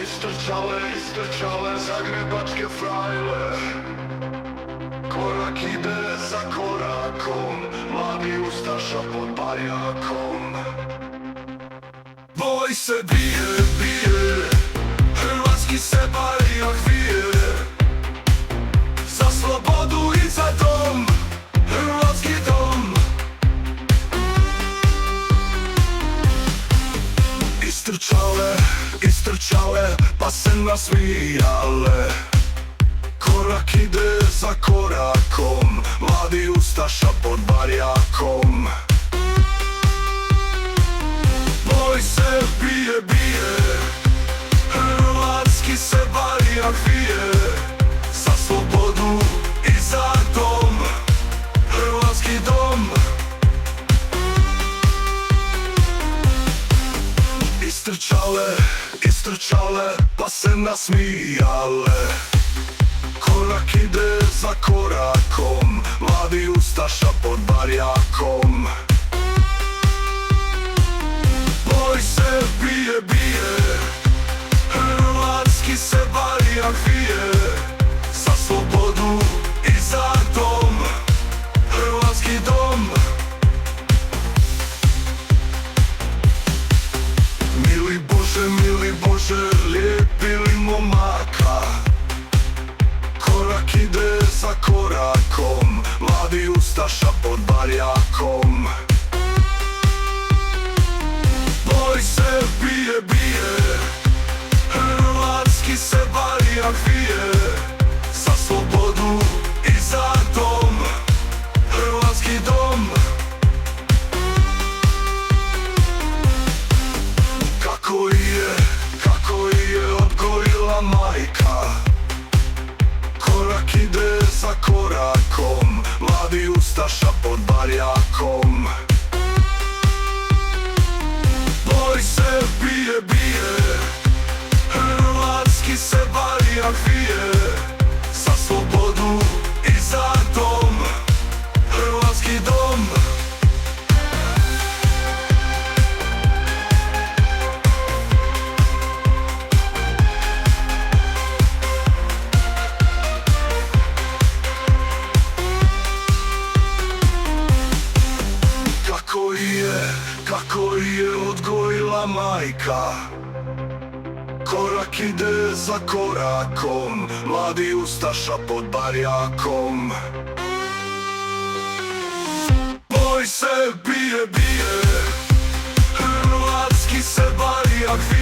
Istrčale zagrebačke frajle. Korak ide za korakom, mladi ustaša pod barjakom. Boj se bije, hrvatski se barjak vije. Za slobodu i za dom, hrvatski dom. Istrčale, pa se nasmijale. Korak ide za korakom, mladi ustaša pod barjakom. Boj se bije, hrvatski se barjak vije. Za slobodu i za dom, hrvatski dom. Istrčale, pa se nasmijale. Korak ide za korakom, mladi ustaša pod barjakom. Boj se bije, hrvatski se barjak vije. Za slobodu i za dom, hrvatski dom. Mili Bože, lijepi momaka. Korak ide za korakom, mladi ustaša pod barjakom. Boj se bije, hrvatski se barjak vije. Za slobodu i za dom, hrvatski dom. Kako je odgojila majka. Korak ide za korakom, mladi ustaša pod barjakom. Boj se bije, hrvatski se barjak vije. Za slobodu i za dom, hrvatski dom. Kako je odgojila majka. Korak ide za korakom, mladi ustaša pod barjakom. Boj se bije, hrvatski se barjak vije.